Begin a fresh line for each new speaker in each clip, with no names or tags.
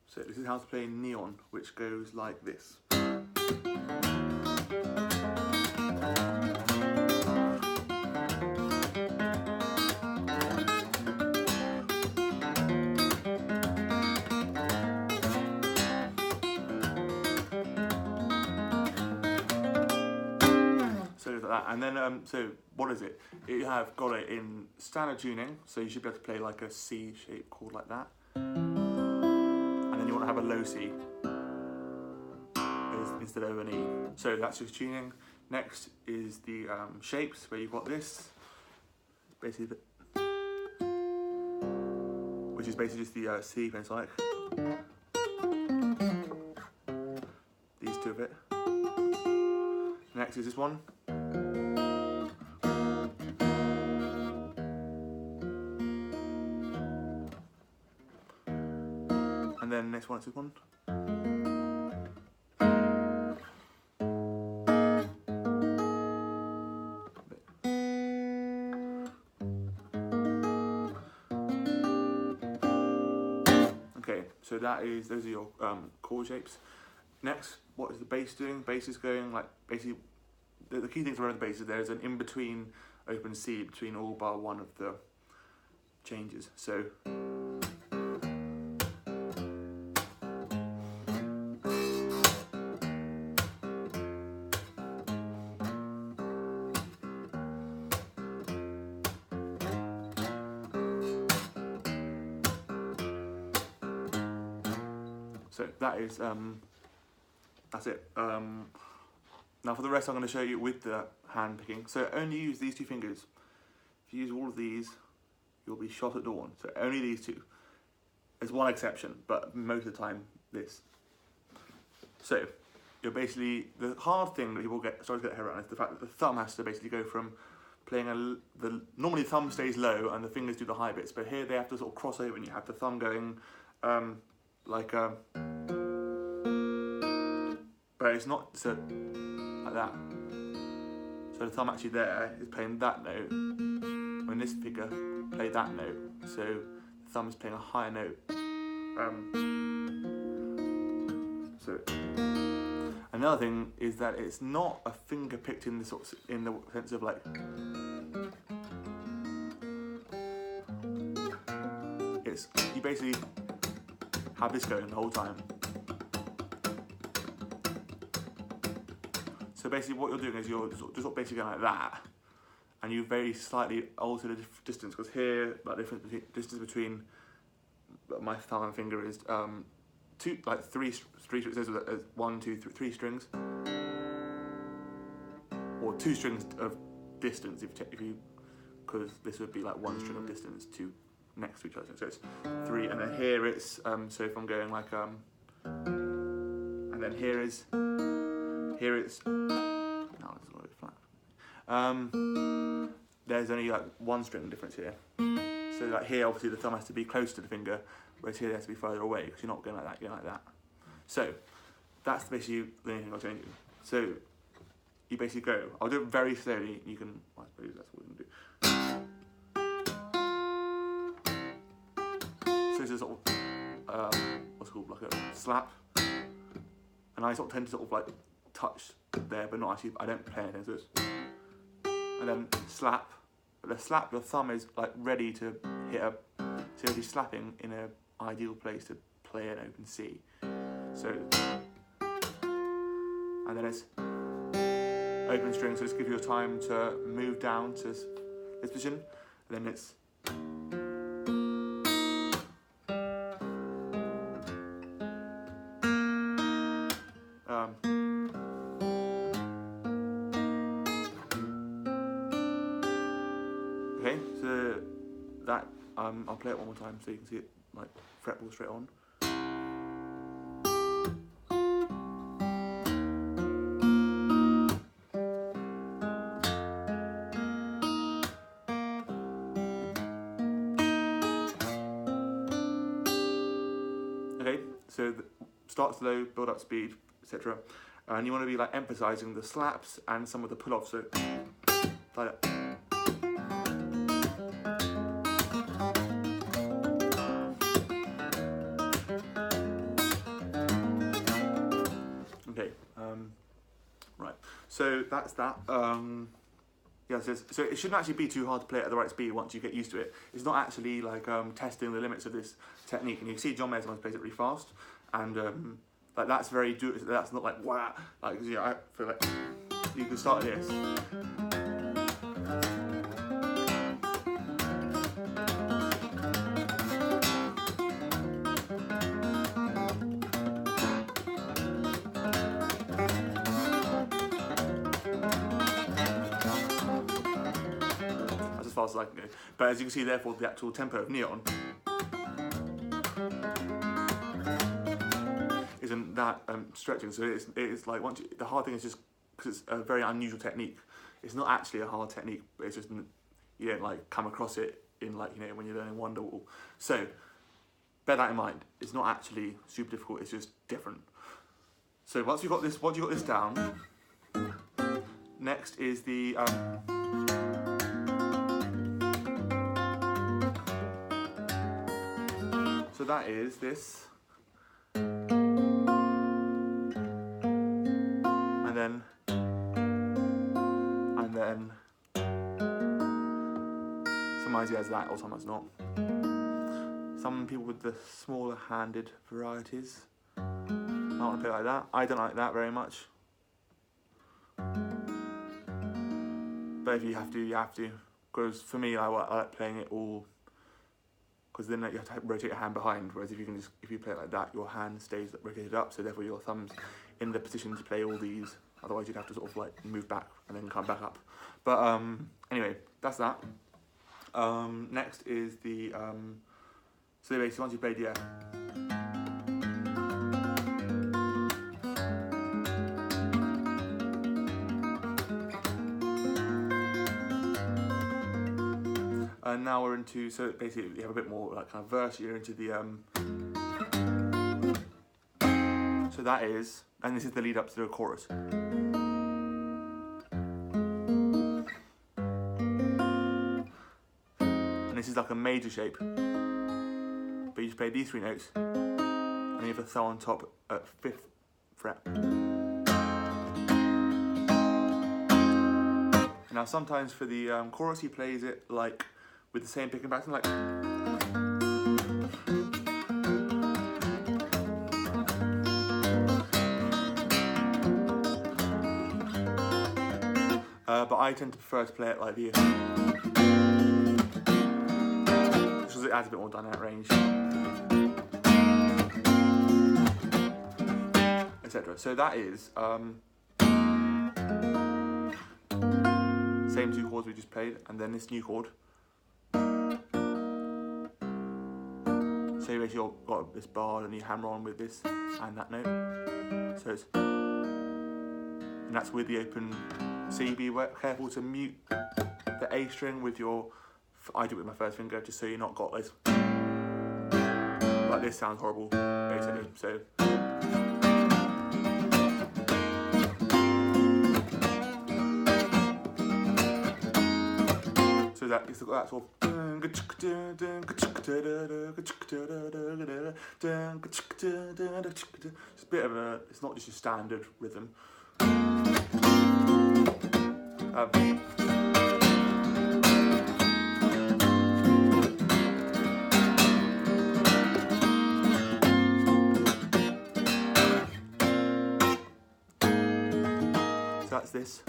So this is how to play Neon, which goes like this. So like that, and then so what is it? You have got it in standard tuning, so you should be able to play like a C shape chord like that, and then you want to have a low C instead of an E. So that's just tuning. Next is the shapes, where you've got this, basically, which is basically just the C pentatonic. These two of it. Next is this one. And then next one is this one. Okay, so those are your chord shapes. Next, what is the bass doing? Bass is going like, basically, the key thing to remember the bass is there's an in-between open C between all bar one of the changes. So that is that's it. Now for the rest, I'm going to show you with the hand picking. So only use these two fingers. If you use all of these, you'll be shot at dawn. So only these two. There's one exception, but most of the time this. So you're basically, the hard thing that people start to get their head around is the fact that the thumb has to basically go from playing normally the thumb stays low and the fingers do the high bits, but here they have to sort of cross over and you have the thumb going but it's not so like that. So the thumb actually there is playing that note, when this figure played that note. So the thumb is playing a higher note. So another thing is that it's not a finger picked in the sense of like. It's, you basically have this going the whole time. So basically what you're doing is you're just basically going like that, and you very slightly alter the distance, because here, like distance between my thumb and finger is three strings. There's 1, 2, 3 strings, or 2 strings of distance if you, because this would be like 1 string of distance to next to each other. So it's 3, and then here it's so if I'm going like and then here it's no, it's a little bit flat. There's only like 1 string difference here. So like here, obviously the thumb has to be close to the finger, whereas here it has to be further away, because you're not going like that, you're going like that. So that's basically the only thing I'll tell you. So you basically go. I'll do it very slowly. You can. Well, I suppose that's what we're going to do. So this is sort of what's it called, like a slap, and I sort of tend to sort of like touch there, but not actually. I don't play anything. So it's, and then slap. But the slap, your thumb is like ready to hit a. So you're slapping in an ideal place to play an open C. So, and then it's open string. So this gives you a time to move down to this position. And then it's. Okay, so that I'll play it one more time so you can see it like fretboard straight on. Okay, so start slow, build up speed, etc. And you want to be like emphasizing the slaps and some of the pull-offs. So like that. So that's that. Yeah, so it shouldn't actually be too hard to play it at the right speed once you get used to it. It's not actually like testing the limits of this technique. And you can see John Mayer sometimes plays it really fast, and like that's very that's not like wow. Like yeah, I feel like you can start this. As fast as I can go. But as you can see, therefore, the actual tempo of Neon isn't that stretching. So it's like the hard thing is just because it's a very unusual technique. It's not actually a hard technique, but it's just you don't like come across it in like when you're learning Wonderwall. So bear that in mind. It's not actually super difficult. It's just different. So once you got this down, next is the so that is this, and then sometimes he has that, or sometimes not. Some people with the smaller handed varieties might want to play like that. I don't like that very much, but if you have to, you have to. Because for me, I like playing it all. Because then you have to rotate your hand behind, whereas if you play it like that, your hand stays rotated up, so therefore your thumb's in the position to play all these. Otherwise, you'd have to sort of like move back and then come back up. But anyway, that's that. Next is the so basically once you've played and now we're into, so basically you have a bit more like kind of verse, you're into the so that is, and this is the lead up to the chorus. And this is like a major shape, but you just play these 3 notes, and you have a thumb on top at 5th fret. Now sometimes for the chorus he plays it like with the same picking pattern, like. But I tend to prefer to play it like this, because it adds a bit more dynamic range, etc. So that is same 2 chords we just played, and then this new chord. So you basically got this bar and you hammer on with this and that note. So it's, and that's with the open C. Be careful to mute the A string with your, I do it with my first finger, just so you're not got this, like this sounds horrible basically, so. So that is that sort of, it's a bit of a, it's not just your standard rhythm. So that's this.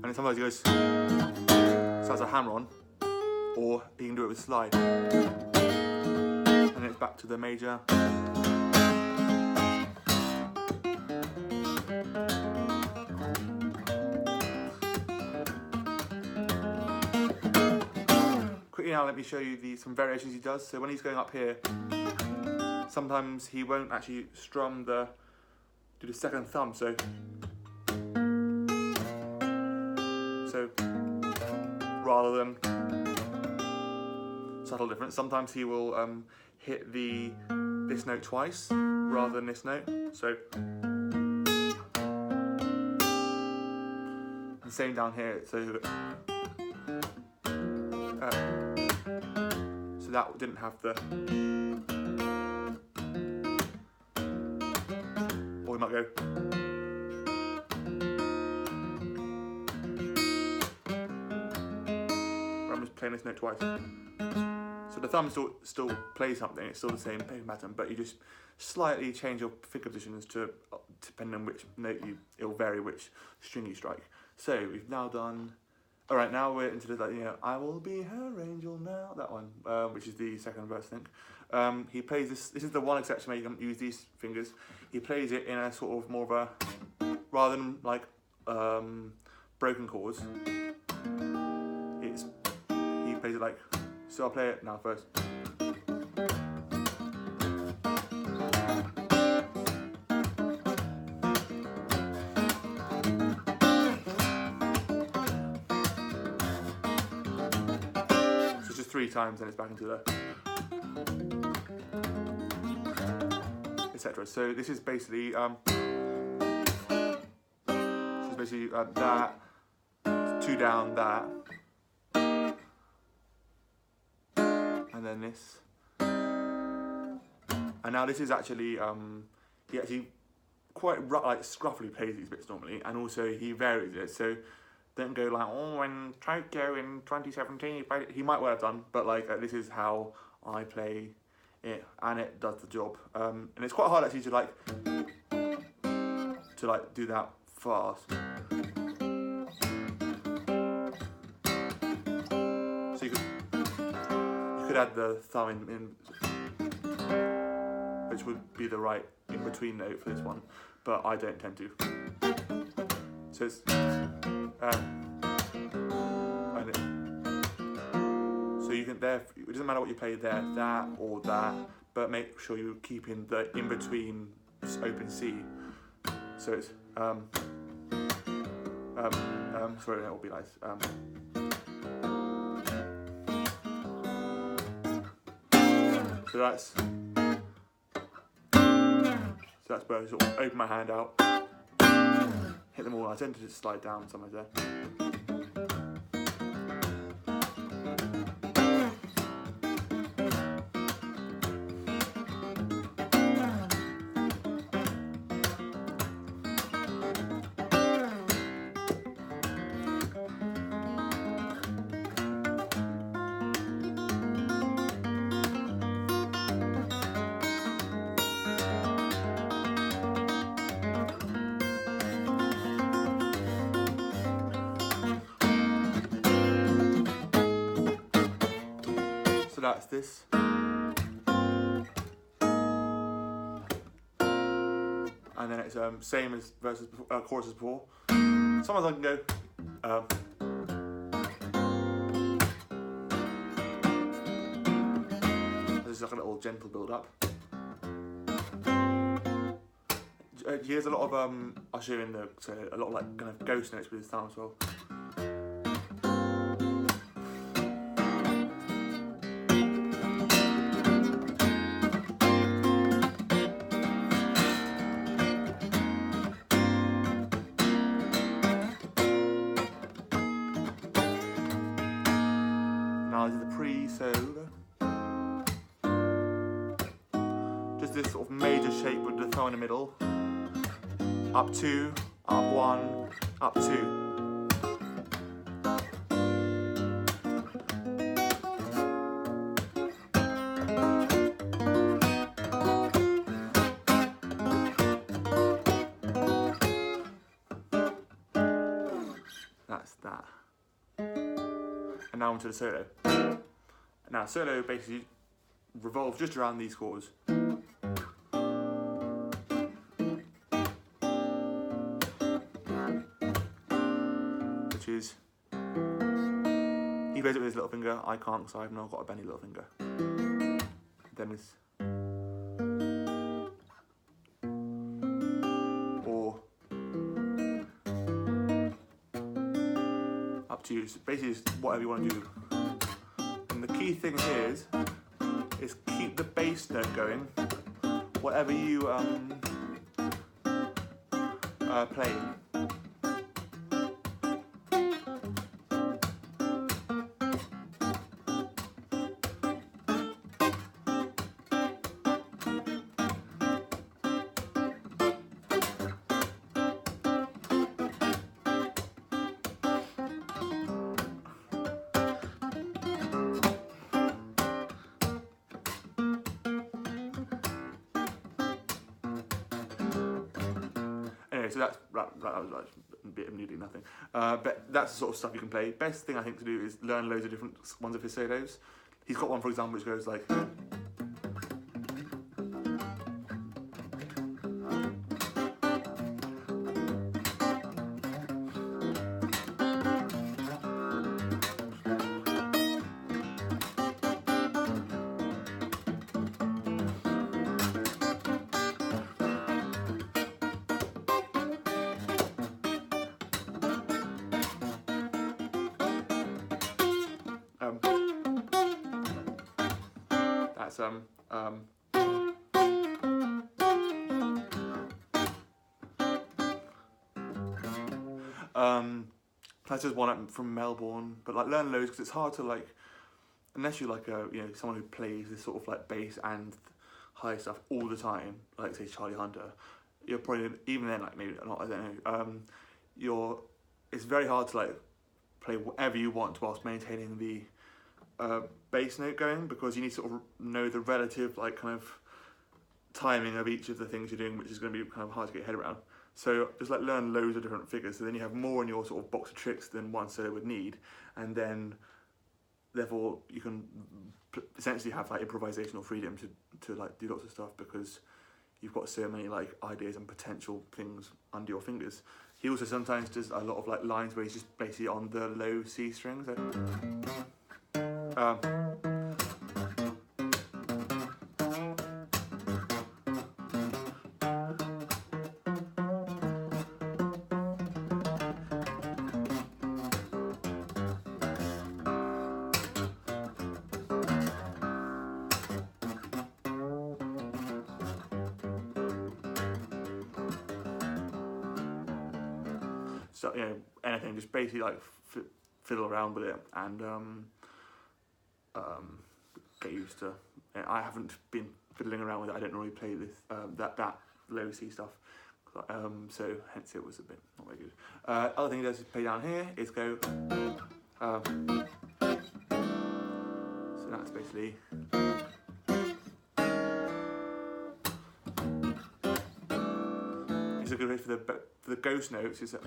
And sometimes he goes, so that's a hammer on, or he can do it with slide. And then it's back to the major. Quickly now let me show you some variations he does. So when he's going up here, sometimes he won't actually strum do the second thumb, so rather than subtle difference, sometimes he will hit this note twice rather than this note. So the same down here. So that didn't have the, or we might I go. I'm just playing this note twice. So the thumb still plays something, it's still the same playing pattern, but you just slightly change your finger positions to, depending on which note it'll vary which string you strike. So we've now done, alright, now we're into the, you know, I will be her angel now, that one, which is the second verse, I think. He plays this is the one exception where you can use these fingers. He plays it in a sort of more of a, rather than like broken chords, he plays it like, so I'll play it now first. So it's just 3 times, then it's back into the, etc. So this is basically that, 2 down, that, and then this. And now this is actually he actually quite like scruffily plays these bits normally, and also he varies it. So don't go like, oh, when Tokyo in 2017 he played it. He might well have done, but like this is how I play it, and it does the job. And it's quite hard actually to do that fast. So you could add the thumb in, which would be the right in between note for this one, but I don't tend to. So it's so you can there. It doesn't matter what you play there, that or that, but make sure you keep in the in between open C. So it's sorry, that will be nice. So that's where I sort of open my hand out, hit them all. I tend to just slide down somewhere there. So that's this. And then it's same as verses chorus as before. Sometimes I can go. This is like a little gentle build up. Here's a lot of I'll show you in the a lot of like kind of ghost notes with his thumb as well. Now this is the pre-solo. Just this sort of major shape with the thumb in the middle. Up 2, up 1, up 2. That's that. And now onto the solo. Now solo basically revolves just around these chords. Which is, he plays it with his little finger, I can't because I've not got a bendy little finger. Then it's, or up to you. So basically it's whatever you want to do. And the key thing here is keep the bass note going, whatever you play. so that was like a bit of noodling, nothing. But that's the sort of stuff you can play. Best thing I think to do is learn loads of different ones of his solos. He's got one, for example, which goes like. That's that's just one from Melbourne, but like learn loads because it's hard to like, unless you're like a someone who plays this sort of like bass and high stuff all the time, like say Charlie Hunter. You're probably even then like maybe not, I don't know. It's very hard to like play whatever you want whilst maintaining the bass note going, because you need to sort of know the relative like kind of timing of each of the things you're doing, which is going to be kind of hard to get your head around. So just like learn loads of different figures, so then you have more in your sort of box of tricks than one solo would need, and then therefore you can essentially have like improvisational freedom to like do lots of stuff, because you've got so many like ideas and potential things under your fingers. He also sometimes does a lot of like lines where he's just basically on the low C string. So, so anything, just basically like fiddle around with it and get used to. I haven't been fiddling around with it. I don't normally play this that low C stuff, so hence it was a bit not very good. Other thing he does is play down here is go. So that's basically. It's a good way for the ghost notes. Is that.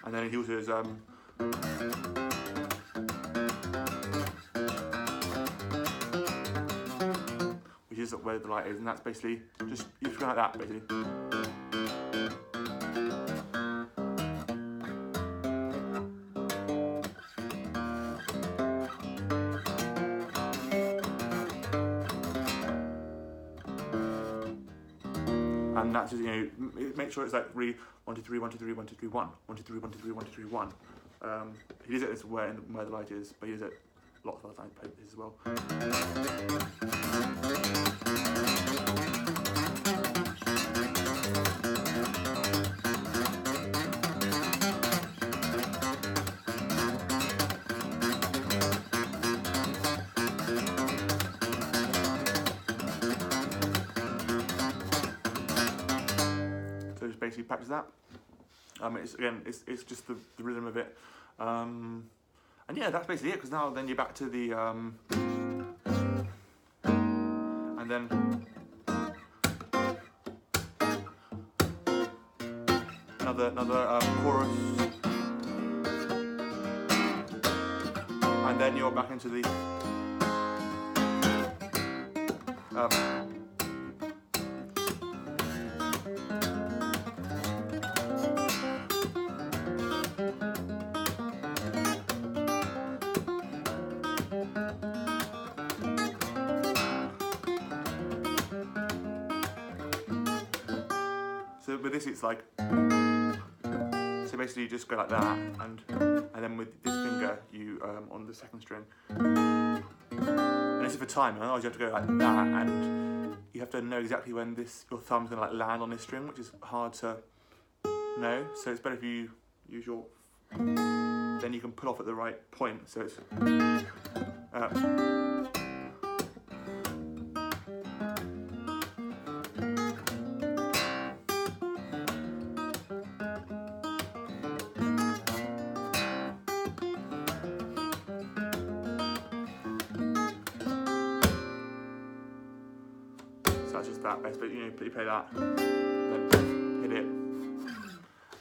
And then he also does which is where the light is, and that's basically just you go like that basically. And that's just, make sure it's like 1 2 3 1 2 3 1 2 3 1 1 2 3 1 2 3 1 2 3 1. He does it this where the light is, but he does it lots of other times. Play this as well. Basically practice that. It's just the rhythm of it, and yeah, that's basically it. Because now then you're back to the and then another chorus, and then you're back into the so with this it's like, so basically you just go like that, and then with this finger you on the second string, and this is for time, otherwise you have to go like that, and you have to know exactly when your thumb's gonna like land on this string, which is hard to know, so it's better if you use your then you can pull off at the right point. So it's so that's just that best bit, you play that, then hit it,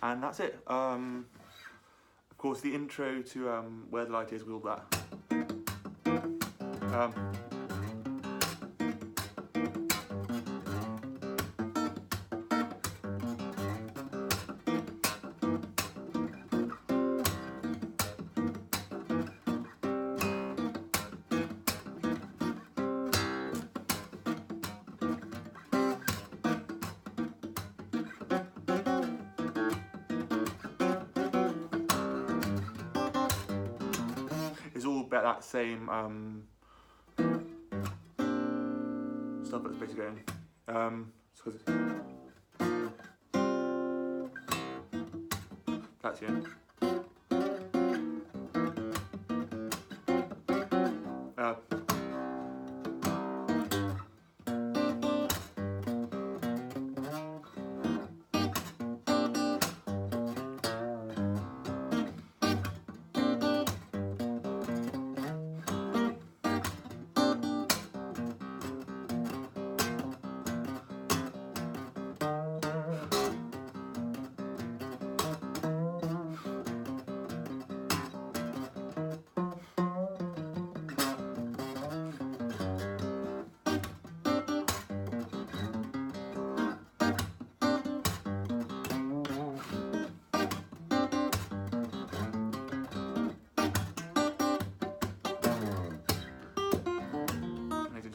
and that's it. Of course, the intro to Where the Light Is with all that. It's all about that same stuff that's basically going. That's it.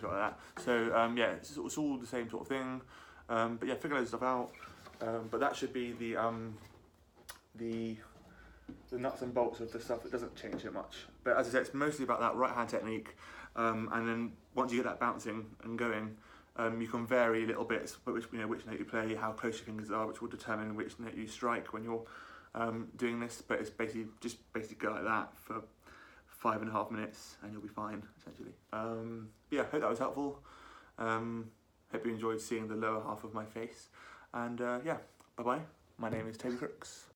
Like that. So yeah, it's all the same sort of thing. But yeah, figure those stuff out. But that should be the nuts and bolts of the stuff. It doesn't change it much. But as I said, it's mostly about that right hand technique. And then once you get that bouncing and going, you can vary little bits, but which note you play, how close your fingers are, which will determine which note you strike when you're doing this. But it's basically go like that for 5.5 minutes and you'll be fine, essentially. Yeah, hope that was helpful. Hope you enjoyed seeing the lower half of my face. And yeah, bye bye. My name is Toby Crooks.